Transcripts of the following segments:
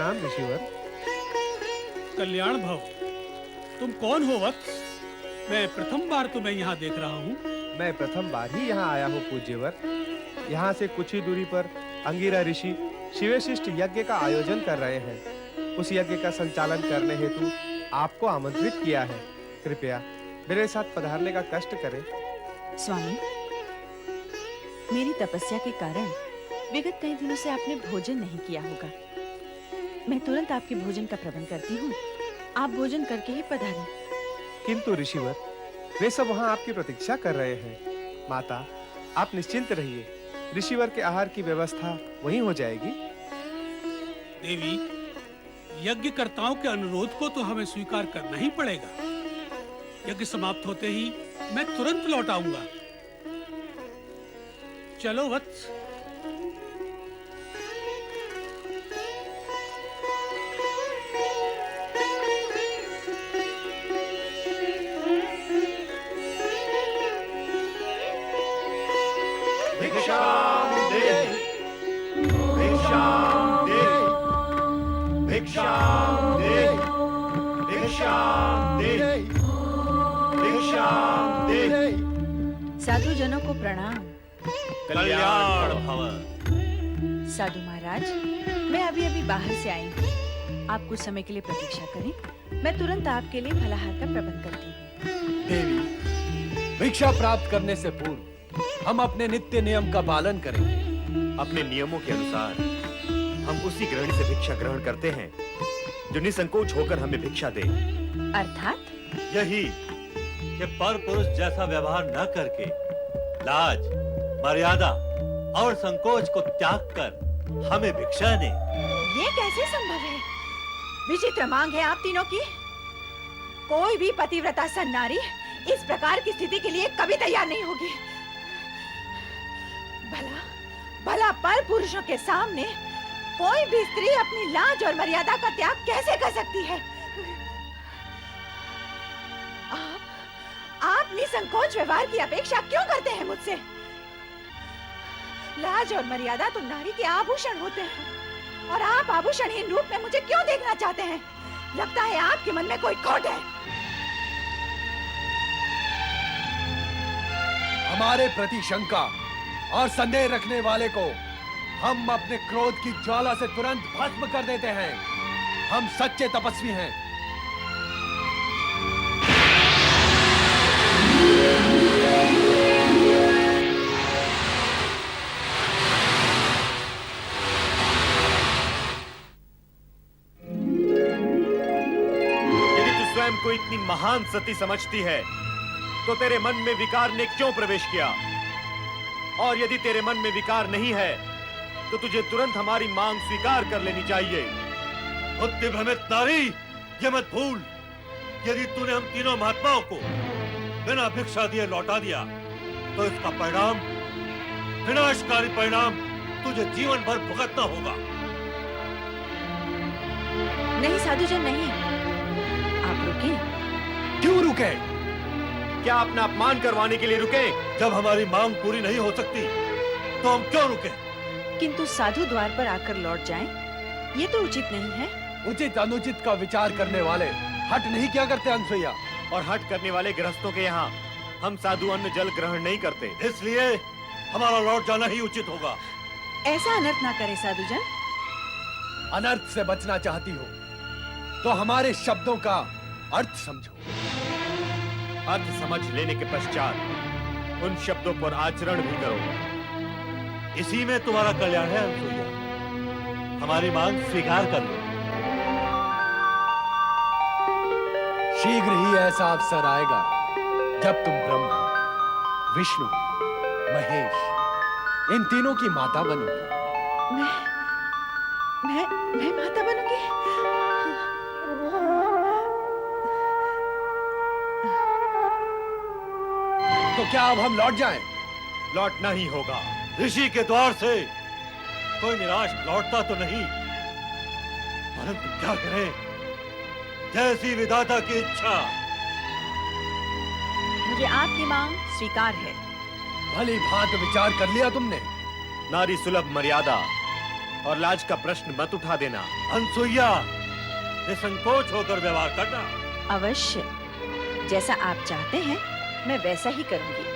प्रणाम ऋषिवर। कल्याण भव। तुम कौन हो वत्स? मैं प्रथम बार तुम्हें यहाँ देख रहा हूँ। मैं प्रथम बार ही यहाँ आया हूँ पूज्यवर। यहाँ से कुछ ही दूरी पर अंगिरा ऋषि शिवशिष्ट यज्ञ का आयोजन कर रहे हैं। उस यज्ञ का संचालन करने हेतु आपको आमंत्रित किया है। कृपया मेरे साथ पधारने का कष्ट करें। स्वामी, मेरी तपस्या के कारण विगत कई दिनों से आपने भोजन नहीं किया होगा। मैं तुरंत आपके भोजन का प्रबंध करती हूँ। आप भोजन करके ही पधारें। किंतु ऋषिवर, वे सब वहाँ आपकी प्रतीक्षा कर रहे हैं। माता, आप निश्चिंत रहिए। ऋषिवर के आहार की व्यवस्था वहीं हो जाएगी। देवी, यज्ञकर्ताओं के अनुरोध को तो हमें स्वीकार करना ही पड़ेगा। यज्ञ समाप्त होते ही मैं तुरंत लौट आऊंगा। चलो वत्स। साधु जनों को प्रणाम। कल्याण भव। साधु महाराज, मैं अभी बाहर से आई हूँ। आप कुछ समय के लिए प्रतीक्षा करें। मैं तुरंत आपके लिए फलाहार का प्रबंध करती हूँ। देवी, भिक्षा प्राप्त करने से पूर्व हम अपने नित्य नियम का पालन करेंगे। अपने नियमों के अनुसार हम उसी गृहिणी से भिक्षा ग्रहण करते हैं जो निसंकोच होकर हमें भिक्षा दे। अर्थात यही कि पर पुरुष जैसा व्यवहार न करके लाज, मर्यादा और संकोच को त्याग कर हमें भिक्षा दे। ये कैसे संभव है? विचित्र मांग है आप तीनों की। कोई भी पतिव्रता सन्नारी इस प्रकार की स्थिति के लिए कभी तैयार नहीं होगी। भला पर पुरुषों के सामने कोई भी स्त्री अपनी लाज और मर्यादा का त्याग कैसे कर सकती है? आप निसंकोच व्यवहार की अपेक्षा क्यों करते हैं मुझसे? लाज और मर्यादा तो नारी के आभूषण होते हैं, और आप आभूषणहीन रूप में मुझे क्यों देखना चाहते हैं? लगता है आपके मन में कोई खोट है। हमारे प्रति शंका और संदेह रखने वाले को हम अपने क्रोध की ज्वाला से तुरंत भस्म कर देते हैं। हम सच्चे तपस्वी हैं। यदि तू स्वयं को इतनी महान सती समझती है तो तेरे मन में विकार ने क्यों प्रवेश किया? और यदि तेरे मन में विकार नहीं है तो तुझे तुरंत हमारी मांग स्वीकार कर लेनी चाहिए। बुद्धि भ्रमित नारी, ये मत भूल, यदि तूने हम तीनों महात्माओं को बिना भिक्षा दिए लौटा दिया तो इसका परिणाम, विनाशकारी परिणाम तुझे जीवन भर भुगतना होगा। नहीं साधुजन, नहीं। आप रुके। क्यों रुके? क्या अपना अपमान करवाने के लिए रुके? जब हमारी मांग पूरी नहीं हो सकती तो हम क्यों रुके? किंतु साधु द्वार पर आकर लौट जाएं, ये तो उचित नहीं है। उचित अनुचित का विचार करने वाले हट नहीं क्या करते अनसुईया? और हट करने वाले गृहस्थों के यहाँ हम साधु अन्न जल ग्रहण नहीं करते। इसलिए हमारा लौट जाना ही उचित होगा। ऐसा अनर्थ ना करे साधुजन। अनर्थ से बचना चाहती हो तो हमारे शब्दों का अर्थ समझो। अर्थ समझ लेने के पश्चात उन शब्दों पर आचरण भी करो। इसी में तुम्हारा कल्याण है अनसुईया। हमारी मांग स्वीकार कर लो। शीघ्र ही ऐसा अवसर आएगा जब तुम ब्रह्मा, विष्णु, महेश इन तीनों की माता बनोगी। मैं माता बनूंगी? तो क्या अब हम लौट जाएं? लौटना ही होगा। ऋषि के द्वार से कोई निराश लौटता तो नहीं, परंतु क्या करें, जैसी विधाता की इच्छा। मुझे आपकी मांग स्वीकार है। भली भांति विचार कर लिया तुमने? नारी सुलभ मर्यादा और लाज का प्रश्न मत उठा देना। अनसुईया, निसंकोच होकर व्यवहार करना। अवश्य, जैसा आप चाहते हैं मैं वैसा ही करूंगी।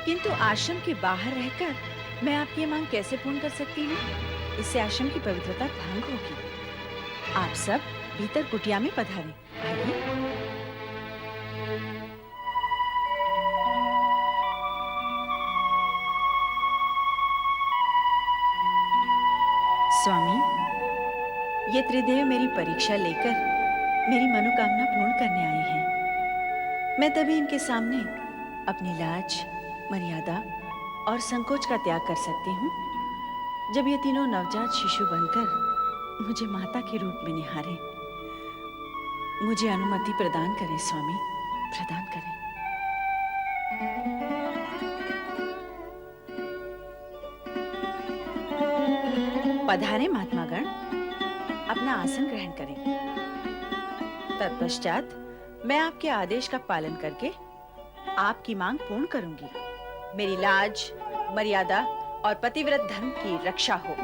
किंतु आश्रम के बाहर रहकर मैं आपकी ये मांग कैसे पूर्ण कर सकती हूँ? इससे आश्रम की पवित्रता भंग होगी। आप सब भीतर कुटिया में पधारें। आइए। स्वामी, ये त्रिदेव मेरी परीक्षा लेकर मेरी मनोकामना पूर्ण करने आए हैं। मैं तभी इनके सामने अपनी लाज, मर्यादा और संकोच का त्याग कर सकती हूँ जब ये तीनों नवजात शिशु बनकर मुझे माता के रूप में निहारें। मुझे अनुमति प्रदान करें स्वामी, प्रदान करें। पधारें महात्मागण, अपना आसन ग्रहण करें। तत्पश्चात मैं आपके आदेश का पालन करके आपकी मांग पूर्ण करूंगी। मेरी लाज, मर्यादा और पतिव्रत धर्म की रक्षा हो।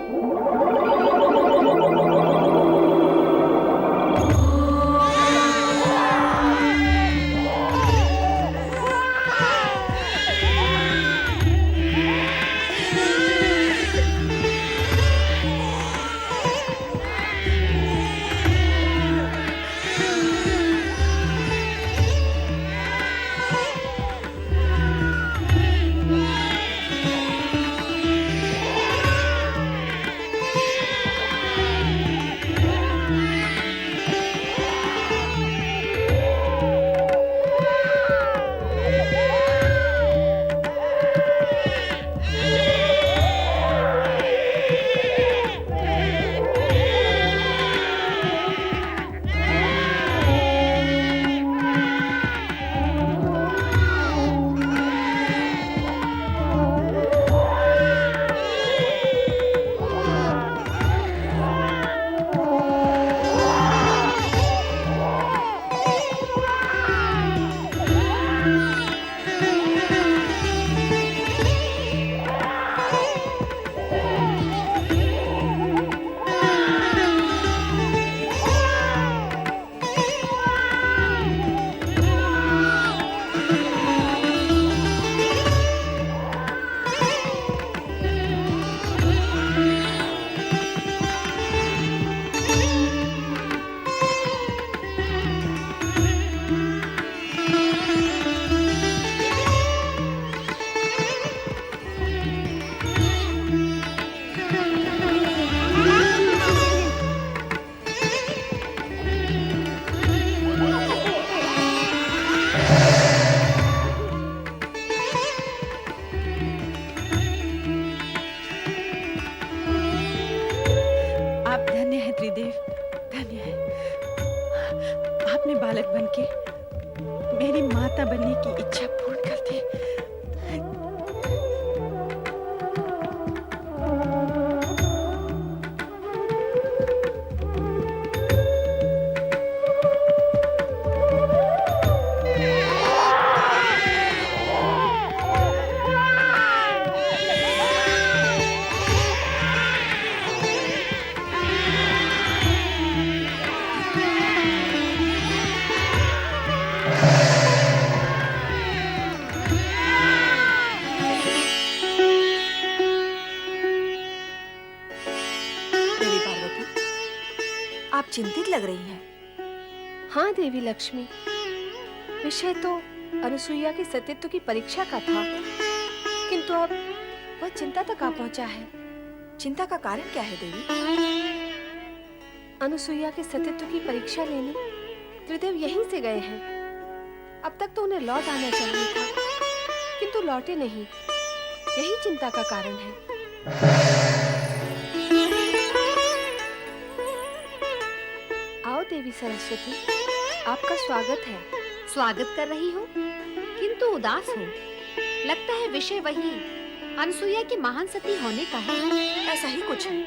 त्रिदेव, धन्य है। आपने बालक बनके मेरी माता बनने की इच्छा पूर्ण कर दी। आप चिंतित लग रही हैं। हाँ देवी लक्ष्मी, विषय तो अनुसुईया के सतीत्व की परीक्षा का था, किंतु अब वह चिंता तक आ पहुंचा है। चिंता का कारण क्या है देवी? अनुसुईया के सतीत्व की परीक्षा लेने त्रिदेव यहीं से गए हैं। अब तक तो उन्हें लौट आना चाहिए था, किंतु लौटे नहीं। यही चिंता का कारण है। आओ देवी सरस्वती, आपका स्वागत है। स्वागत कर रही हो, किंतु उदास हो। लगता है विषय वही अनुसुईया की महान सती होने का है। ऐसा ही कुछ है।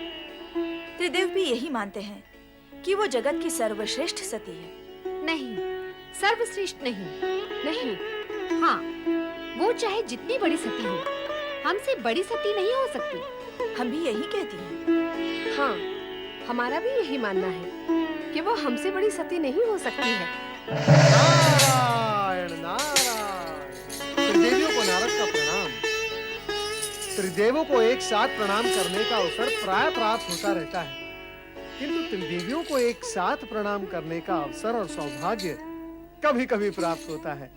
त्रिदेव भी यही मानते हैं कि वो जगत की सर्वश्रेष्ठ सती है। नहीं, सर्वश्रेष्ठ नहीं। नहीं, हाँ, वो चाहे जितनी बड़ी सती हो, हमसे बड़ी सती नहीं हो सकती। हम भी यही कहती हैं। हाँ, हमारा भी यही मानना है कि वो हमसे बड़ी सती नहीं हो सकती है। नारायण नारायण। त्रिदेवियों को नारद का प्रणाम। त्रिदेवों को एक साथ प्रणाम करने का अवसर प्राय प्राप्त होता रहता है, किंतु त्रिदेवियों को एक साथ प्रणाम करने का अवसर और सौभाग्य कभी-कभी प्राप्त होता है।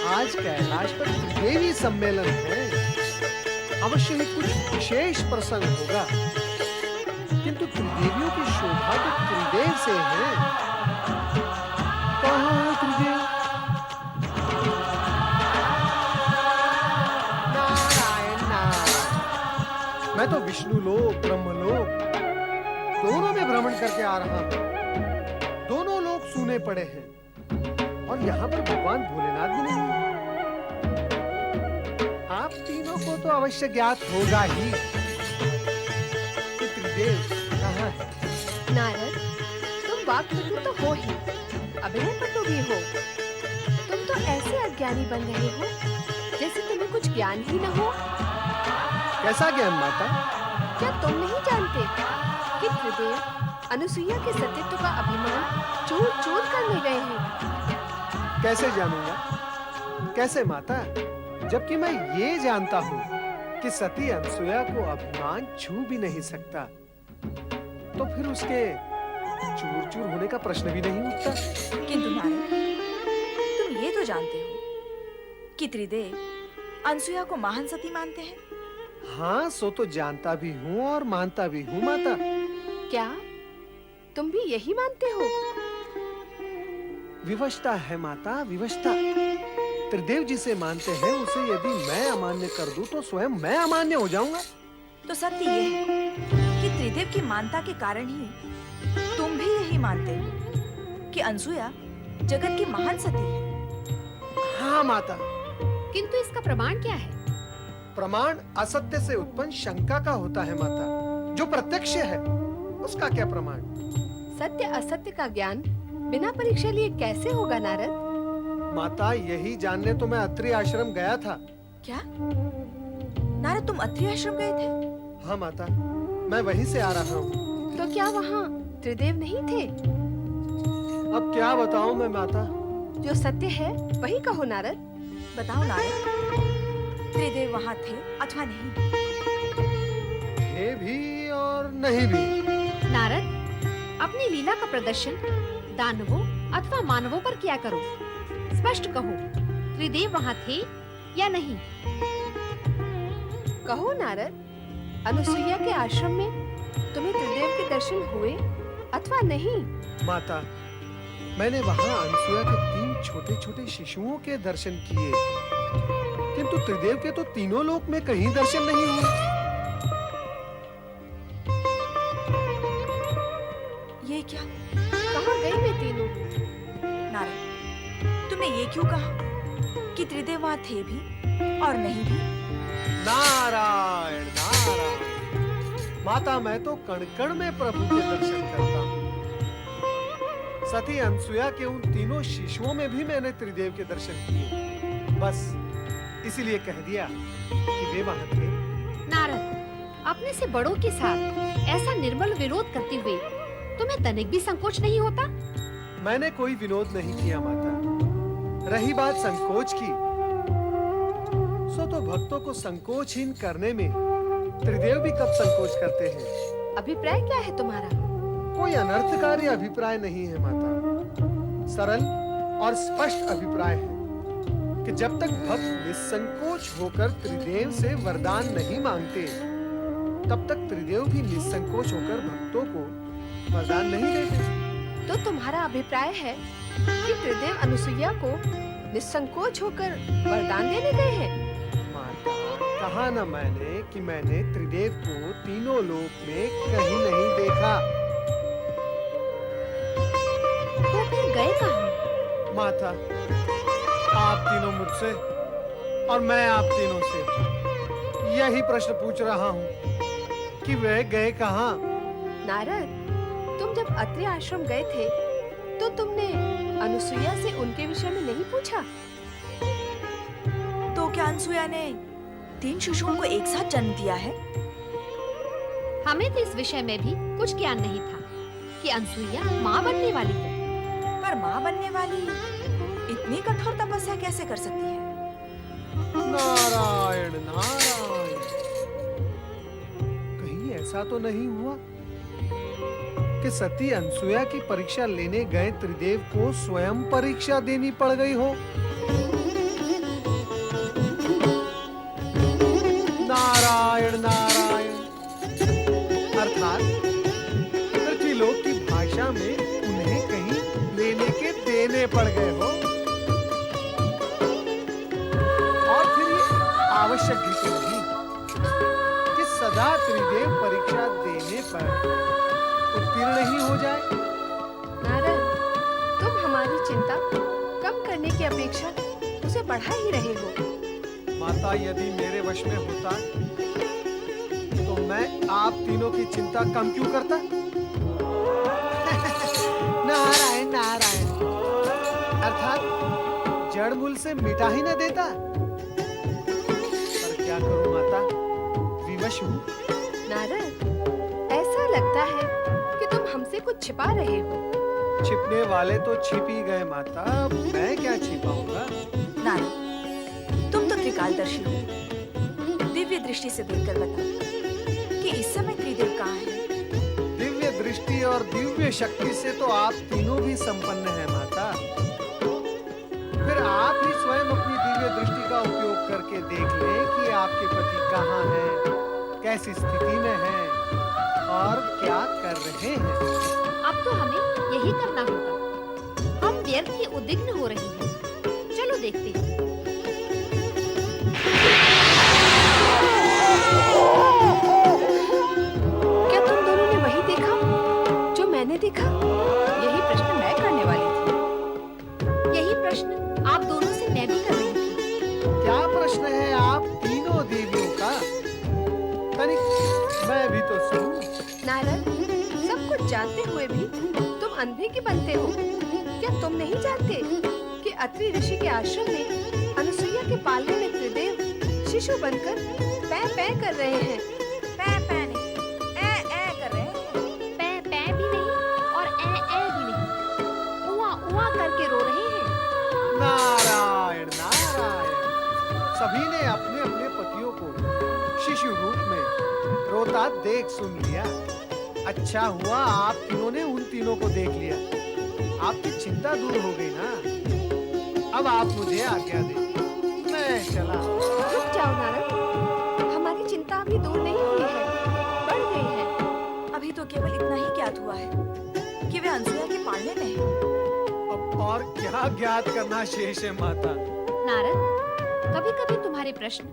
आज कैलाश पर त्रिदेवी सम्मेलन है। अवश्य ही कुछ विशेष प्रसंग होगा, किंतु त्रिदेवियों की शोभा तो त्रिदेव से है। कहाँ है त्रिदेव? नारायण नारायण। मैं तो विष्णु लोक ब्रह्मलोक दोनों में भ्रमण करके आ रहा हूँ। दोनों लोग सूने पड़े हैं और यहाँ पर भगवान भोलेनाथ भी नहीं है। आप तीनों को तो अवश्य ज्ञात होगा ही कि त्रिदेव कहाँ है। नारद, तुम वाक्पटु तो हो ही, अभिनय पटु भी हो। तुम तो ऐसे अज्ञानी बन रहे हो जैसे तुम्हें कुछ ज्ञान ही न हो। कैसा ज्ञान माता? क्या तुम नहीं जानते कि त्रिदेव अनुसुईया के सतीत्व का अभिमान चूर चूर करने गए हैं? कैसे जानूंगा? कैसे माता? जबकि मैं ये जानता हूँ कि सती अनसुया को अभिमान छू भी नहीं सकता, तो फिर उसके चूर चूर होने का प्रश्न भी नहीं उठता। किंतु नारद, तुम ये तो जानते हो कि त्रिदेव अनसुया को महान सती मानते हैं। हाँ, सो तो जानता भी हूँ और मानता भी हूँ माता। क्या तुम भी यही मानते हो? विवशता है माता, विवशता। त्रिदेव जिसे मानते हैं उसे यदि मैं अमान्य कर दूं तो स्वयं मैं अमान्य हो जाऊंगा। तो सत्य ये है कि त्रिदेव की मानता के कारण ही तुम भी यही मानते हो कि अनसुया जगत की महान सती है। हाँ माता। किंतु इसका प्रमाण क्या है? प्रमाण असत्य से उत्पन्न शंका का होता है माता। जो प्रत्यक्ष है उसका क्या प्रमाण? सत्य असत्य का ज्ञान बिना परीक्षा लिए कैसे होगा नारद? माता, यही जानने तो मैं अत्रि आश्रम गया था। क्या नारद, तुम अत्रि आश्रम गए थे? हाँ माता, मैं वहीं से आ रहा हूँ। तो क्या वहाँ त्रिदेव नहीं थे? अब क्या बताऊँ मैं माता? जो सत्य है वही कहो नारद। बताओ नारद, त्रिदेव वहाँ थे अथवा नहीं? थे भी और नहीं भी। नारद, अपनी लीला का प्रदर्शन दानवों अथवा मानवों पर किया करो। स्पष्ट कहो, त्रिदेव वहाँ थे या नहीं? कहो नारद, अनुसुईया के आश्रम में तुम्हें त्रिदेव के दर्शन हुए अथवा नहीं? माता, मैंने वहाँ अनसुया के 3 छोटे-छोटे शिशुओं के दर्शन किए, किंतु त्रिदेव के तो तीनों लोक में कहीं दर्शन नहीं हुए। ये क्या? कहाँ गए वे तीनों? नारद, तुमने ये क्यों कहा कि त्रिदेव वहाँ थे भी और नहीं भी? नारायण नारायण। माता, मैं तो कण-कण में प्रभु के दर्शन करता हूँ। सती अनसुया के उन तीनों शिशुओं में भी मैंने त्रिदेव के दर्शन किए। बस इसीलिए कह दिया कि वे वहाँ थे। नारद, अपने से बड़ों के साथ ऐसा निर्मल विरोध करते हुए तुम्हें तनिक भी संकोच नहीं होता? मैंने कोई विनोद नहीं किया माता। रही बात संकोच की, सो तो भक्तों को संकोचहीन करने में त्रिदेव भी कब संकोच करते हैं। अभिप्राय क्या है तुम्हारा? कोई अनर्थकारी अभिप्राय नहीं है माता। सरल और स्पष्ट अभिप्राय है कि जब तक भक्त निसंकोच होकर त्रिदेव से वरदान नहीं मांगते, तब तक त्रिदेव भी निसंकोच होकर भक्तों को वरदान नहीं देते। तो तुम्हारा अभिप्राय है कि त्रिदेव अनुसुईया को निसंकोच होकर वरदान देने गए हैं? माता, कहा न मैंने कि मैंने त्रिदेव को तीनों लोक में कहीं नहीं देखा। तो फिर गए कहाँ? माता, आप तीनों मुझसे और मैं आप तीनों से यही प्रश्न पूछ रहा हूँ कि वे गए कहाँ? नारद, तुम जब अत्रि आश्रम गए थे तो तुमने अनुसुईया से उनके विषय में नहीं पूछा? तो क्या अनसुया ने 3 शिशुओं को एक साथ जन्म दिया है? हमें तो इस विषय में भी कुछ ज्ञान नहीं था कि अनसुईया माँ बनने वाली है। पर माँ बनने वाली इतनी कठोर तपस्या कैसे कर सकती है? नारायण नारायण, कहीं ऐसा तो नहीं हुआ कि सती अनसुया की परीक्षा लेने गए त्रिदेव को स्वयं परीक्षा देनी पड़ गई हो? नारायण नारायण, अर्थात पृथ्वीलोक की भाषा में उन्हें कहीं लेने के देने पड़ गए हो। और फिर ये आवश्यक भी तो नहीं कि सदा त्रिदेव परीक्षा देने पर उत्तीर्ण ही हो जाए। नारद, तुम हमारी चिंता कम करने की अपेक्षा उसे बढ़ा ही रहे हो। माता, यदि मेरे वश में होता तो मैं आप तीनों की चिंता कम क्यों करता? नारायण नारायण, अर्थात जड़ मूल से मिटा ही न देता। पर क्या करूं माता, विवश हूं। नारद, ऐसा लगता है कि तुम हमसे कुछ छिपा रहे हो। छिपने वाले तो छिप ही गए माता, अब मैं क्या छिपाऊंगा? नारद, तुम तो त्रिकालदर्शी हो। दिव्य दृष्टि से देखकर बताओ कि इस समय त्रिदेव कहाँ हैं? दिव्य दृष्टि और दिव्य शक्ति से तो आप तीनों भी संपन्न हैं माता। फिर आप ही स्वयं अपनी दिव्य दृष्टि का उपयोग करके देख लें कि आपके पति कहाँ हैं, कैसी स्थिति में हैं और क्या कर रहे हैं। अब तो हमें यही करना होगा। हम व्यर्थ ही उद्विग्न हो रही हैं। चलो देखते हैं। क्या तुम दोनों ने वही देखा जो मैंने देखा? यही प्रश्न मैं करने वाली थी। यही प्रश्न आप दोनों से मैं भी कर रही थी। क्या प्रश्न है आप तीनों देवियों का? तनिक मैं भी तो सुनूं। नारद, सब कुछ जानते हुए भी तुम अंधे की बनते हो। क्या तुम नहीं जानते कि अत्रि ऋषि के आश्रम में अनुसुईया के पालने में त्रिदेव शिशु बनकर पै पै कर रहे हैं? पै पै नहीं, ए कर रहे हैं। पै पै भी नहीं और ए भी नहीं, उआ उआ करके रो रहे हैं। नारायण नारायण, सभी ने अपने अपने पतियों को शिशु रूप में रोता देख सुन लिया। अच्छा हुआ आप तीनों ने उन तीनों को देख लिया, आपकी चिंता दूर हो गई ना। अब आप मुझे आज्ञा दें, मैं चला। रुक जाओ नारद, हमारी चिंता अभी दूर नहीं हुई है, बढ़ गई है। अभी तो केवल इतना ही ज्ञात हुआ है कि वे अनसुया के पालने में हैं। अब और क्या ज्ञात करना शेष है माता? नारद, कभी कभी तुम्हारे प्रश्न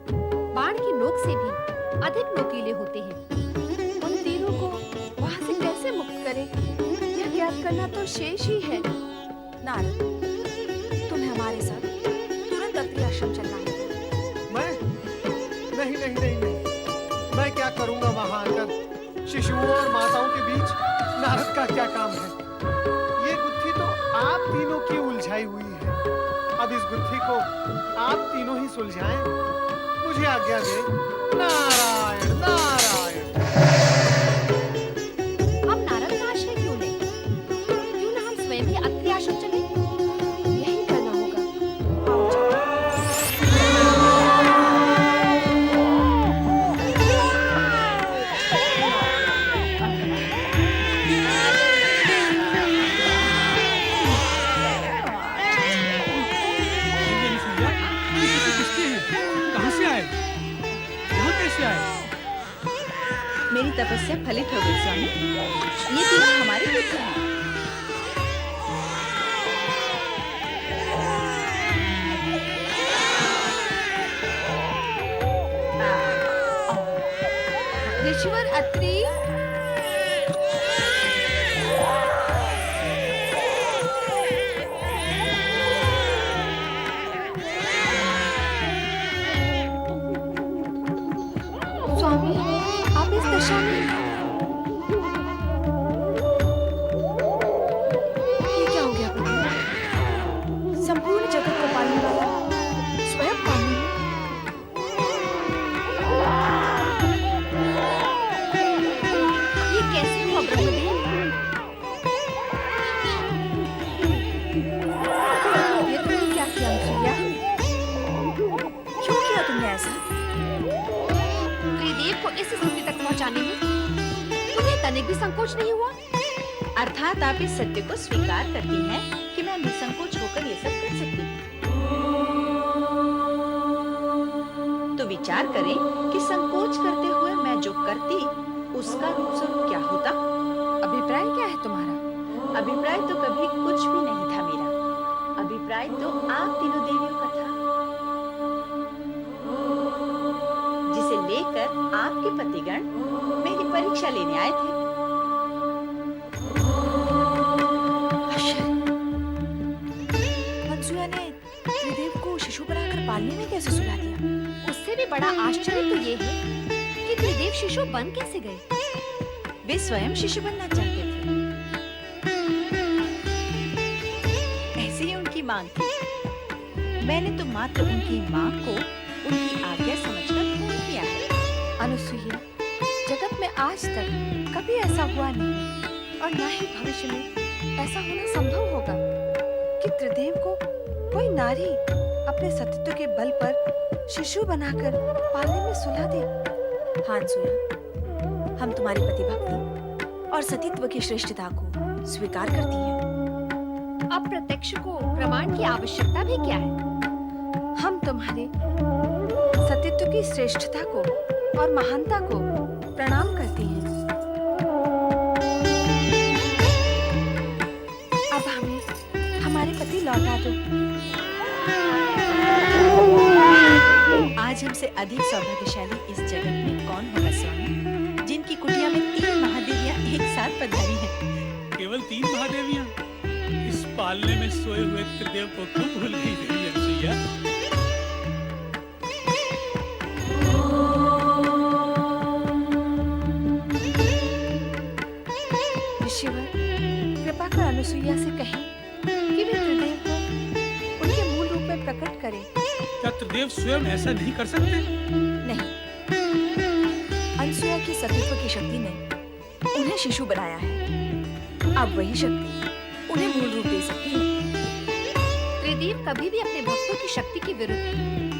बाण की नोक से भी अधिक नोकीले होते हैं। उन तीनों को वहाँ से कैसे मुक्त करें, यह ज्ञात करना तो शेष ही है। नारद, तुम्हें हमारे साथ तुरंत अत्रि आश्रम चलना है। मैं नहीं नहीं नहीं नहीं, मैं क्या करूंगा वहां आकर? शिशुओं और माताओं के बीच नारद का क्या काम है? ये गुत्थी तो आप तीनों की उलझाई हुई है। अब इस गुत्थी को आप तीनों ही सुलझाएं। मुझे आज्ञा दें। नारायण नारायण। हम नारद का आश्रय क्यों लें? क्यों ना हम स्वयं ही अत्रि आश्रम चलें? यही करना होगा। आओ चलो। ये अनसुईया, ये किसी किसके हैं? कहाँ से आए? यहाँ कैसे आए? मेरी तपस्या फलित हो गई स्वामी। ये तीनों हमारे पुत्र हैं। तनिक भी संकोच नहीं हुआ? अर्थात आप इस सत्य को स्वीकार करती हैं कि मैं निसंकोच होकर ये सब कर सकती हूँ। तो विचार करें कि संकोच करते हुए मैं जो करती उसका रूप स्वरूप क्या होता। अभिप्राय क्या है तुम्हारा? अभिप्राय तो कभी कुछ भी नहीं था मेरा। अभिप्राय तो आप तीनों देवियों का था, जिसे लेकर आपके पतिगण मेरी परीक्षा लेने आए थे। अनसुया ने त्रिदेव को शिशु बनाकर पालने में कैसे सुला दिया? उससे भी बड़ा आश्चर्य तो ये है कि त्रिदेव शिशु बन कैसे गए? वे स्वयं शिशु बनना चाहते थे, ऐसी ही उनकी मांग थी। मैंने तो मात्र उनकी मांग को उनकी आज्ञा समझकर पूर्ण किया है। अनुसुईया, जगत में आज तक कभी ऐसा हुआ नहीं और ना ही भविष्य में ऐसा होना संभव होगा कि त्रिदेव को कोई नारी अपने सतीत्व के बल पर शिशु बनाकर पालने में सुला दे। हाँ अनसुया, हम तुम्हारी पतिभक्ति और सतीत्व की श्रेष्ठता को स्वीकार करती हैं। अब प्रत्यक्ष को प्रमाण की आवश्यकता भी क्या है? हम तुम्हारे सतीत्व की श्रेष्ठता को और महानता को प्रणाम करती हैं। अब हमें हमारे पति लौटा दो। आज हमसे अधिक सौभाग्यशाली इस जगत में कौन होगा स्वामी, जिनकी कुटिया में 3 महादेवियां एक साथ पधारी हैं। केवल 3 महादेवियां? इस पालने में सोए हुए त्रिदेव को क्यों भूल गई देवी अनसुईया? ऋषिवर, कृपा कर अनुसुईया से कहें कि वे त्रिदेव को उनके मूल रूप में प्रकट करें। क्या त्रिदेव स्वयं ऐसा नहीं कर सकते? नहीं, अनसुया की सतीत्व की शक्ति ने उन्हें शिशु बनाया है। अब वही शक्ति उन्हें मूल रूप दे सकती है। त्रिदेव कभी भी अपने भक्तों की शक्ति के विरुद्ध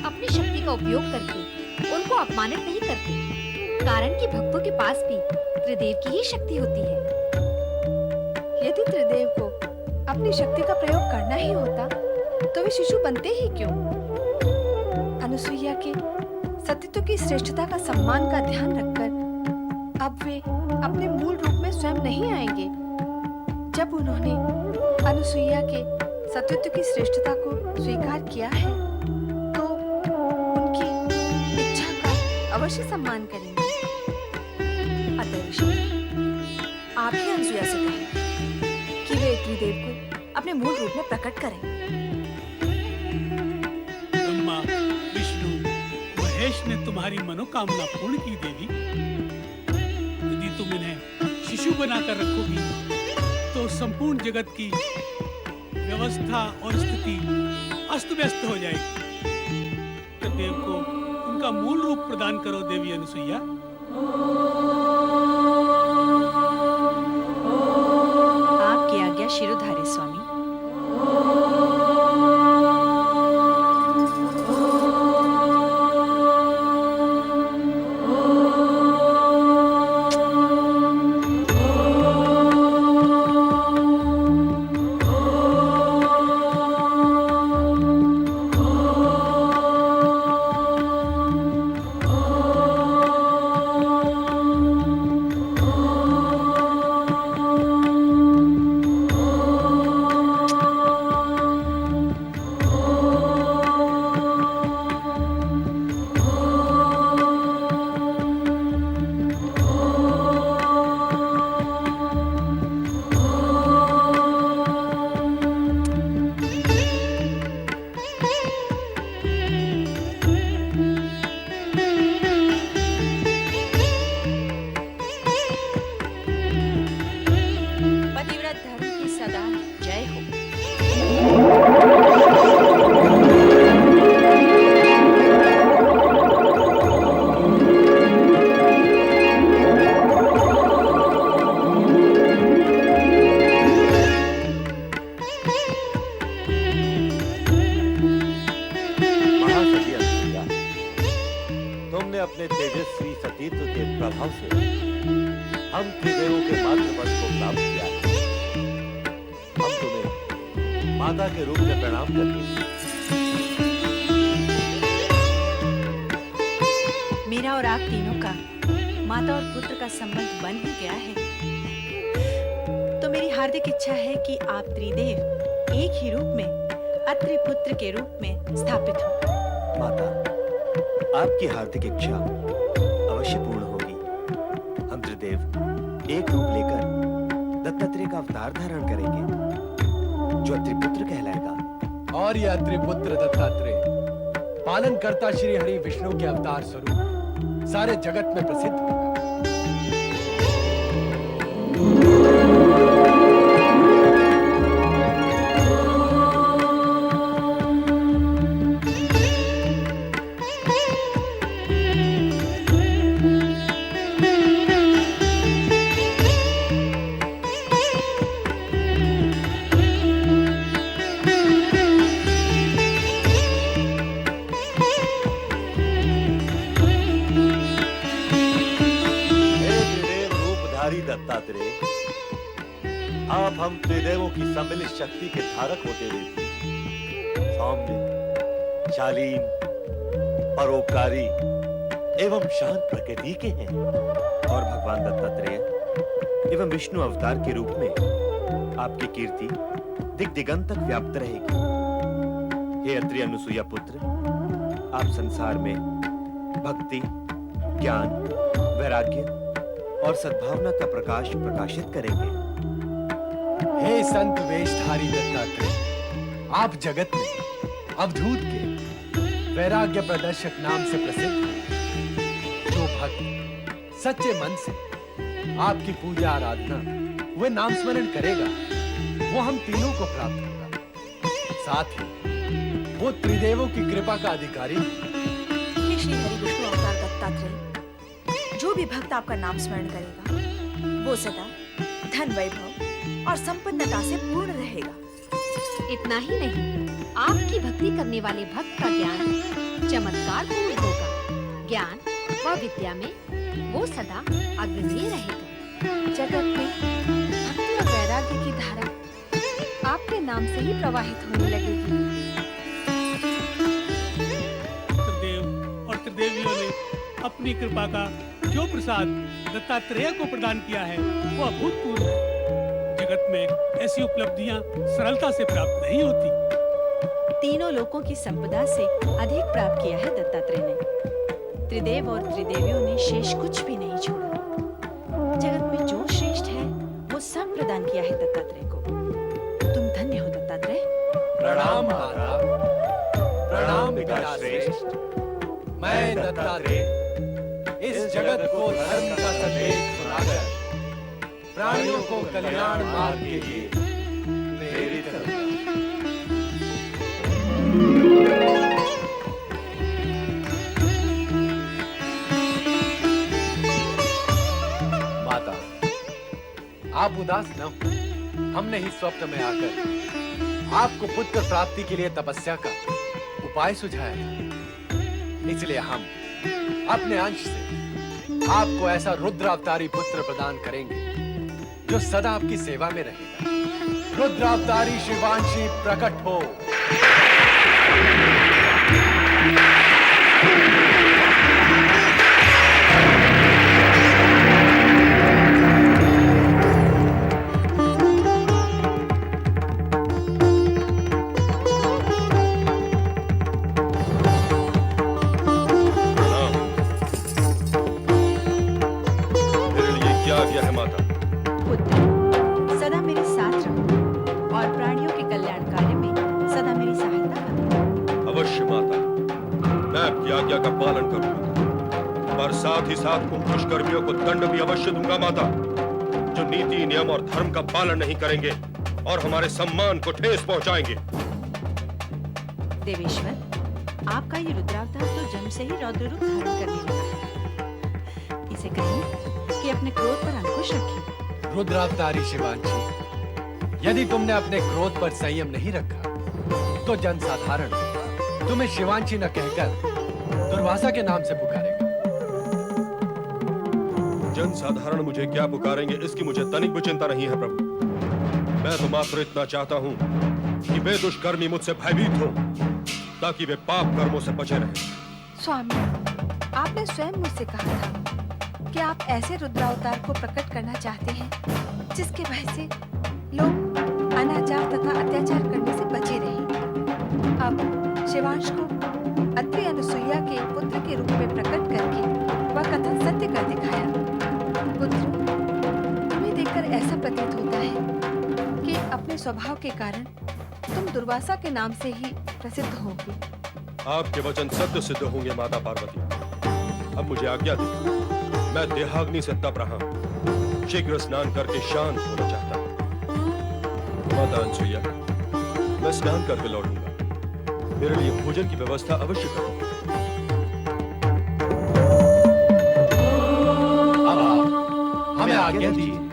अपनी शक्ति का उपयोग करके उनको अपमानित नहीं करते, कारण कि भक्तों के पास भी त्रिदेव की ही शक्ति होती है। यदि त्रिदेव को अपनी शक्ति का प्रयोग करना ही होता तो वे शिशु बनते ही क्यों? अनुसुईया के सतीत्व की श्रेष्ठता का सम्मान का ध्यान रखकर अब वे अपने मूल रूप में स्वयं नहीं आएंगे। जब उन्होंने अनुसुईया के सतीत्व की श्रेष्ठता को स्वीकार किया है तो उनकी इच्छा का अवश्य सम्मान करेंगे। अतः ऋषि, आप ही अनसुया से कहें कि वे त्रिदेव को अपने मूल रूप में प्रकट करें। ब्रह्मा, विष्णु, महेश ने तुम्हारी मनोकामना पूर्ण की देवी। यदि तुम इन्हें शिशु बनाकर रखोगी तो संपूर्ण जगत की व्यवस्था और स्थिति अस्त व्यस्त हो जाएगी। त्रिदेव को उनका मूल रूप प्रदान करो देवी अनसुईया। आपकी आज्ञा शिरोधार्य स्वामी। अपने तेजस्वी सतीत्व के प्रभाव से हम त्रिदेवों के माता के रूप में प्रणाम करके मेरा और आप तीनों का माता और पुत्र का संबंध बन ही गया है, तो मेरी हार्दिक इच्छा है कि आप त्रिदेव एक ही रूप में अत्रि पुत्र के रूप में स्थापित हो। माता, आपकी हार्दिक इच्छा अवश्य पूर्ण होगी। हम त्रिदेव एक रूप लेकर दत्तात्रेय का अवतार धारण करेंगे, जो अत्रिपुत्र कहलाएगा। और यह अत्रिपुत्र दत्तात्रेय पालनकर्ता श्री हरि विष्णु के अवतार स्वरूप सारे जगत में प्रसिद्ध होगा। दत्तात्रेय, आप हम त्रिदेवों की सम्मिलित शक्ति के धारक होते हुए सौम्य, शालीन, परोपकारी एवं शांत प्रकृति के हैं। और भगवान दत्तात्रेय एवं विष्णु अवतार के रूप में आपकी कीर्ति दिग दिगंत तक व्याप्त रहेगी। हे अत्रि अनुसुईया पुत्र, आप संसार में भक्ति, ज्ञान, वैराग्य और सद्भावना का प्रकाश प्रकाशित करेंगे। हे संत वेशधारी दत्तात्रेय, आप जगत में अवधूत के वैराग्य प्रदर्शक नाम से प्रसिद्ध हैं। जो भक्त सच्चे मन से आपकी पूजा आराधना वे नाम स्मरण करेगा, वो हम तीनों को प्राप्त होगा। साथ ही वो त्रिदेवों की कृपा का अधिकारी है। हे श्री हरि विष्णु अवतार दत्तात्रेय, जो भी भक्त आपका नाम स्मरण करेगा वो सदा धन, वैभव और संपन्नता से पूर्ण रहेगा। इतना ही नहीं, आपकी भक्ति करने वाले भक्त का ज्ञान चमत्कार पूर्ण होगा। ज्ञान व विद्या में वो सदा अग्रणी रहेगा। जगत में भक्ति और वैराग्य की धारा आपके नाम से ही प्रवाहित होने लगेगी। त्रिदेव और त्रिदेवियों ने अपनी कृपा का जो प्रसाद दत्तात्रेय को प्रदान किया है वो अभूतपूर्व है। जगत में ऐसी उपलब्धियां सरलता से प्राप्त नहीं होती। तीनों लोकों की संपदा से अधिक प्राप्त किया है दत्तात्रेय ने। त्रिदेव और त्रिदेवियों ने शेष कुछ भी नहीं छोड़ा। जगत में जो श्रेष्ठ है वो सब प्रदान किया है दत्तात्रेय को। तुम धन्य हो दत्तात्रेय। प्रणाम माता, प्रणाम पिता श्रेष्ठ। मैं दत्तात्रेय इस जगत को धर्म का संदेश सुनाकर प्राणियों को कल्याण मार्ग के लिए प्रेरित करूंगा। माता, आप उदास न हो। हमने ही स्वप्न में आकर आपको पुत्र प्राप्ति के लिए तपस्या का उपाय सुझाया था। इसलिए हम अपने अंश से आपको ऐसा रुद्रावतारी पुत्र प्रदान करेंगे जो सदा आपकी सेवा में रहेगा। रुद्रावतारी शिवांशी प्रकट हो। पुत्र, सदा मेरे साथ रहो और प्राणियों के कल्याण कार्य में सदा मेरी सहायता करो। अवश्य माता, मैं आपकी आज्ञा का पालन करूंगा, पर साथ ही साथ कुछ दुष्कर्मियों को दंड भी अवश्य दूंगा माता, जो नीति, नियम और धर्म का पालन नहीं करेंगे और हमारे सम्मान को ठेस पहुंचाएंगे। देवेश्वर, आपका ये रुद्रावतार तो जन्म से ही रौद्र रूप धारण करने लगा है। इसे कहिए कि अपने क्रोध पर अंकुश रखिए। रुद्रावतारी शिवांशी, यदि तुमने अपने क्रोध पर संयम नहीं रखा तो जनसाधारण तुम्हें शिवांशी न कहकर दुर्वासा के नाम से पुकारेगा। जनसाधारण मुझे क्या पुकारेंगे इसकी मुझे तनिक भी चिंता नहीं है प्रभु। मैं तो मात्र इतना चाहता हूं कि वे दुष्कर्मी मुझसे भयभीत हों, ताकि वे पाप कर्मों से बचे रहें। स्वामी, आपने स्वयं मुझसे कहा था कि आप ऐसे रुद्रावतार को प्रकट करना चाहते हैं जिसके भय से लोग अनाचार तथा अत्याचार करने से बचे रहें। अब शिवांश को अत्रि अनुसुईया के पुत्र के रूप में प्रकट करके वह कथन सत्य कर दिखाया। पुत्र, तुम्हें देखकर ऐसा प्रतीत होता है कि अपने स्वभाव के कारण तुम दुर्वासा के नाम से ही प्रसिद्ध होगे। आपके वचन सत्य सिद्ध होंगे माता पार्वती। अब मुझे आज्ञा दी, मैं देहाग्नि से तप रहा हूं, शीघ्र स्नान करके शांत होना चाहता हूं। माता अनसुईया, मैं स्नान करके लौटूंगा, मेरे लिए भोजन की व्यवस्था अवश्य करो। अब आप हमें आज्ञा दीजिए।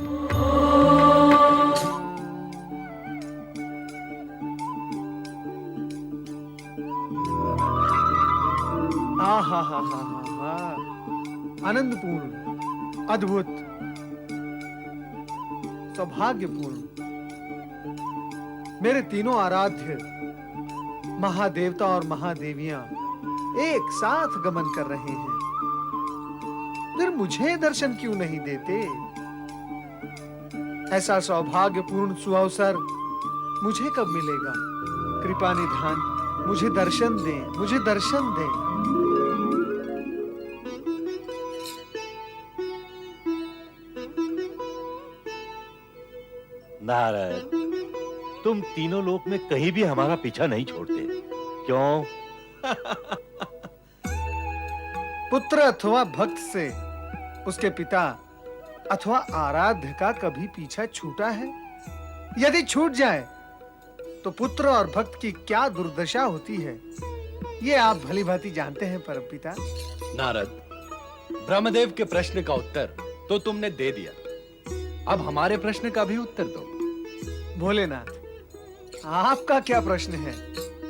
आनंदपूर्ण, अद्भुत, सौभाग्यपूर्ण। मेरे तीनों आराध्य महादेवता और महादेवियां एक साथ गमन कर रहे हैं, फिर मुझे दर्शन क्यों नहीं देते? ऐसा सौभाग्यपूर्ण सुअवसर मुझे कब मिलेगा? कृपा निधान, मुझे दर्शन दें, मुझे दर्शन दें। नारद, तुम तीनों लोक में कहीं भी हमारा पीछा नहीं छोड़ते, क्यों? पुत्र अथवा भक्त से उसके पिता अथवा आराध्य का कभी पीछा छूटा है? यदि छूट जाए तो पुत्र और भक्त की क्या दुर्दशा होती है, ये आप भली भांति जानते हैं परमपिता। नारद, ब्रह्मदेव के प्रश्न का उत्तर तो तुमने दे दिया, अब हमारे प्रश्न का भी उत्तर दो। भोलेनाथ, आपका क्या प्रश्न है?